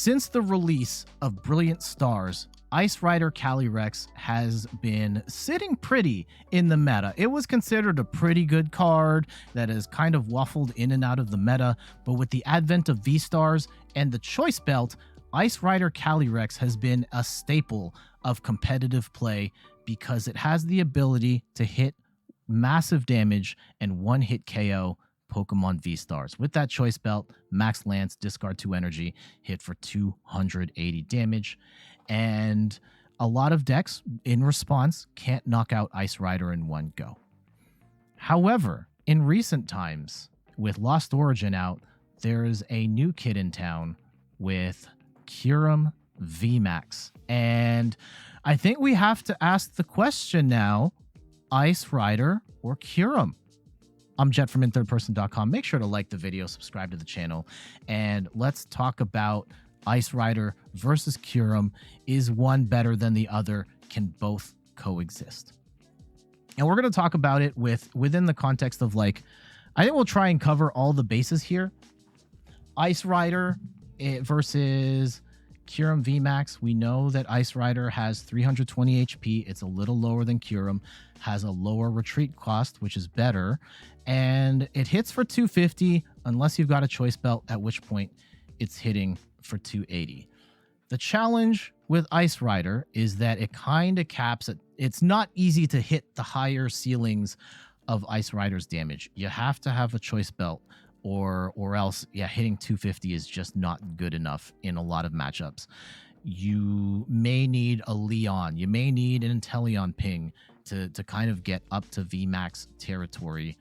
Since the release of Brilliant Stars, Ice Rider Calyrex has been sitting pretty in the meta. It was considered a pretty good card that has kind of waffled in and out of the meta, but with the advent of VSTARs and the Choice Belt, Ice Rider Calyrex has been a staple of competitive play because it has the ability to hit massive damage and one-hit KO Pokemon V-Stars. With that Choice Belt, Max Lance, discard 2 energy, hit for 280 damage. And a lot of decks, in response, can't knock out Ice Rider in one go. However, in recent times, with Lost Origin out, there is a new kid in town with Kyurem VMAX. And I think we have to ask the question now, Ice Rider or Kyurem? I'm Jet from inthirdperson.com. Make sure to like the video, subscribe to the channel, and let's talk about Ice Rider versus Kyurem. Is one better than the other? Can both coexist? And we're going to talk about it within the context of, like, I think we'll try and cover all the bases here. Ice Rider versus Kyurem VMAX. We know that Ice Rider has 320 HP. It's a little lower than Kyurem, has a lower retreat cost, which is better, and it hits for 250 unless you've got a Choice Belt, at which point it's hitting for 280. The challenge with Ice Rider is that it kind of caps it. It's not easy to hit the higher ceilings of Ice Rider's damage. You have to have a Choice Belt, or else, yeah, hitting 250 is just not good enough in a lot of matchups. You may need a Leon, you may need an Inteleon ping to kind of get up to VMAX territory,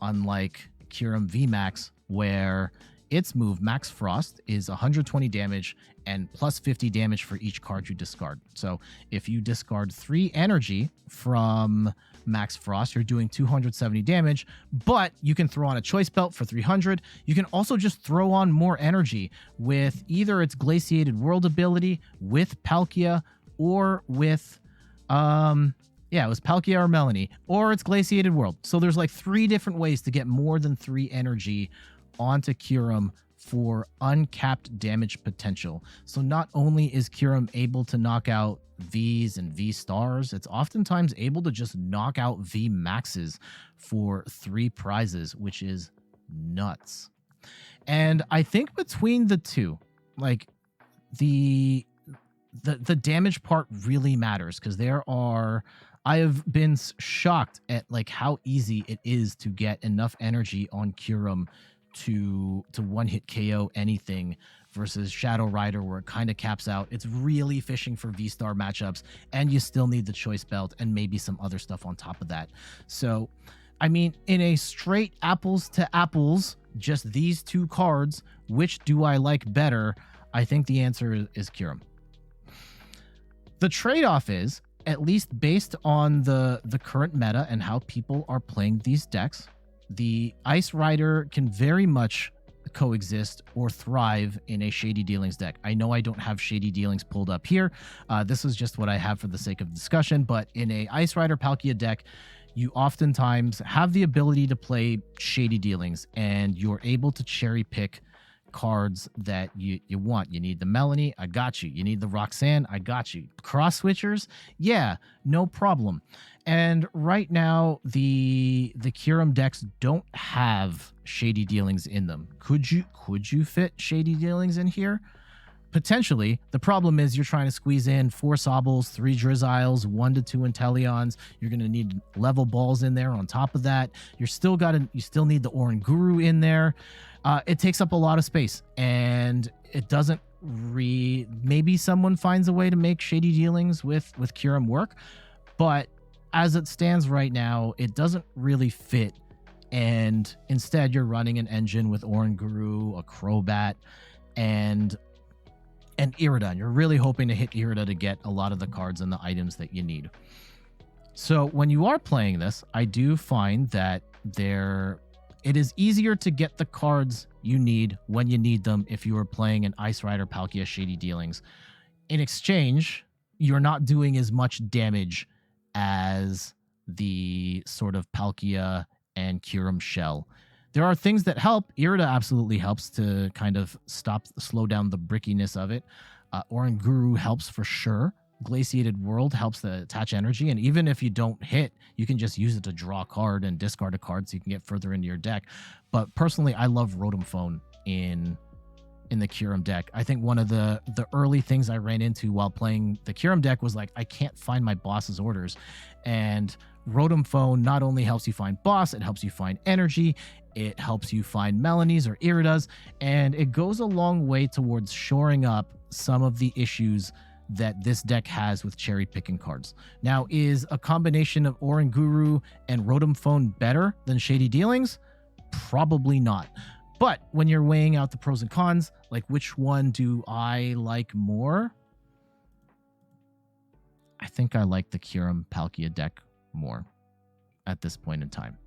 unlike Kyurem VMAX, where its move, Max Frost, is 120 damage and plus 50 damage for each card you discard. So if you discard 3 energy from Max Frost, you're doing 270 damage, but you can throw on a Choice Belt for 300. You can also just throw on more energy with either its Glaciated World ability, with Palkia, or with it was Palkia or Melanie, or its Glaciated World. So there's like 3 different ways to get more than 3 energy onto Kyurem for uncapped damage potential. So not only is Kyurem able to knock out Vs and V-Stars, it's oftentimes able to just knock out V-Maxes for 3 prizes, which is nuts. And I think between the two, like, the damage part really matters, because I have been shocked at like how easy it is to get enough energy on Kyurem to one-hit KO anything, versus Shadow Rider, where it kind of caps out. It's really fishing for V-Star matchups, and you still need the Choice Belt and maybe some other stuff on top of that. So, I mean, in a straight apples to apples, just these 2 cards, which do I like better? I think the answer is Kyurem. The trade-off is, at least based on the current meta and how people are playing these decks, the Ice Rider can very much coexist or thrive in a Shady Dealings deck. I know I don't have Shady Dealings pulled up here. This is just what I have for the sake of discussion, but in a Ice Rider Palkia deck, you oftentimes have the ability to play Shady Dealings, and you're able to cherry pick cards that you want. You need the Melanie, I got you. You need the Roxanne, I got you. Cross switchers, yeah, no problem. And right now, the Kyurem decks don't have Shady Dealings in them. Could you fit Shady Dealings in here? Potentially. The problem is you're trying to squeeze in 4 Sobbles, 3 Drizziles, 1 to 2 Inteleons. You're going to need level balls in there on top of that. You still need the Oranguru in there. It takes up a lot of space, and it doesn't maybe someone finds a way to make Shady Dealings with Kyurem work, but as it stands right now, it doesn't really fit. And instead, you're running an engine with Oranguru, a Crobat, and Irida. You're really hoping to hit Irida to get a lot of the cards and the items that you need. So when you are playing this, I do find that it is easier to get the cards you need when you need them if you are playing an Ice Rider Palkia Shady Dealings. In exchange, you're not doing as much damage as the sort of Palkia and Kyurem shell There are things that help. Irida absolutely helps to kind of slow down the brickiness of it. Oranguru helps for sure. Glaciated World helps to attach energy, and even if you don't hit, you can just use it to draw a card and discard a card so you can get further into your deck. But personally, I love Rotom Phone in the Kyurem deck. I think one of the early things I ran into while playing the Kyurem deck was like, I can't find my boss's orders. And Rotom Phone not only helps you find boss, it helps you find energy, it helps you find Melanies or Iridas, and it goes a long way towards shoring up some of the issues that this deck has with cherry picking cards. Now, is a combination of Oranguru and Rotom Phone better than Shady Dealings? Probably not. But when you're weighing out the pros and cons, like which one do I like more? I think I like the Kyurem Palkia deck more at this point in time.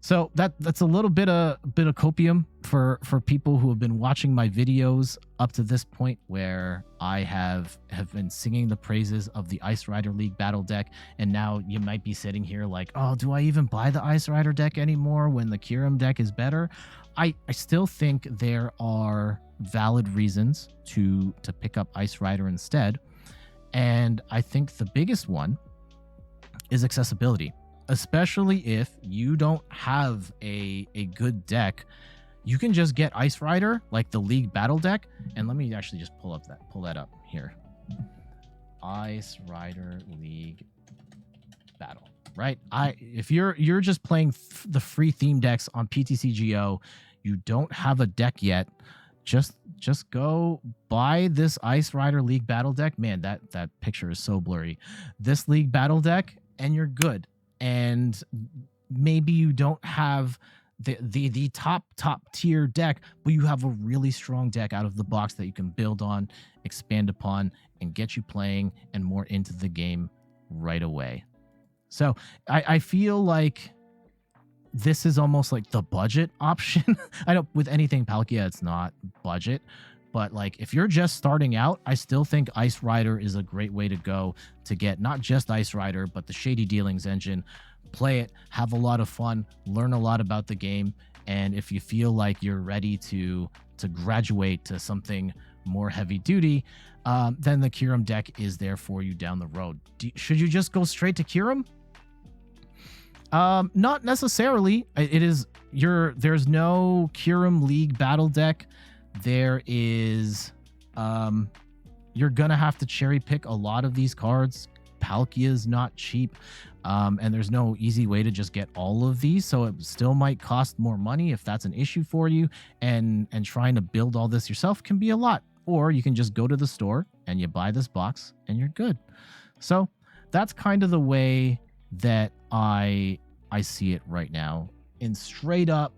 So that's a little bit of copium for people who have been watching my videos up to this point, where I have been singing the praises of the Ice Rider League battle deck, and now you might be sitting here like, oh, do I even buy the Ice Rider deck anymore when the Kyurem deck is better? I still think there are valid reasons to pick up Ice Rider instead, and I think the biggest one is accessibility. Especially if you don't have a good deck, you can just get Ice Rider, like the League battle deck. And let me actually just pull that up here. Ice Rider League battle, right? If you're just playing the free theme decks on PTCGO, you don't have a deck yet, just go buy this Ice Rider League battle deck. Man, that picture is so blurry. This League battle deck, and you're good. And maybe you don't have the top tier deck, but you have a really strong deck out of the box that you can build on, expand upon, and get you playing and more into the game right away. So I feel like this is almost like the budget option. I know with anything Palkia, it's not budget, but like if you're just starting out, I still think Ice Rider is a great way to go to get not just Ice Rider, but the Shady Dealings engine. Play it, have a lot of fun, learn a lot about the game, and if you feel like you're ready to graduate to something more heavy duty, then the Kyurem deck is there for you down the road. Should you just go straight to Kyurem? Not necessarily. There's no Kyurem League battle deck. There is, you're gonna have to cherry pick a lot of these cards. Palkia is not cheap, and there's no easy way to just get all of these, so it still might cost more money if that's an issue for you, and trying to build all this yourself can be a lot. Or you can just go to the store and you buy this box and you're good. So that's kind of the way that I see it right now, in straight up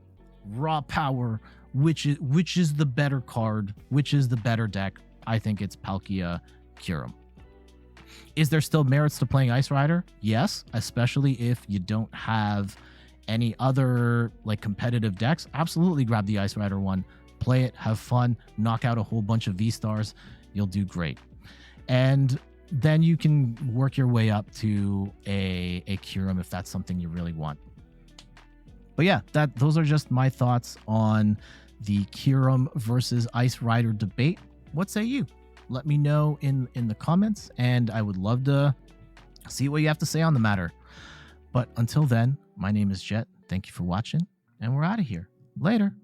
raw power. Which is the better card? Which is the better deck? I think it's Palkia Kyurem. Is there still merits to playing Ice Rider? Yes, especially if you don't have any other like competitive decks. Absolutely grab the Ice Rider one, play it, have fun, knock out a whole bunch of VSTARs. You'll do great. And then you can work your way up to a Kyurem if that's something you really want. But yeah, those are just my thoughts on the Kyurem versus Ice Rider debate. What say you? Let me know in the comments, and I would love to see what you have to say on the matter. But until then, my name is Jet. Thank you for watching, and we're out of here. Later.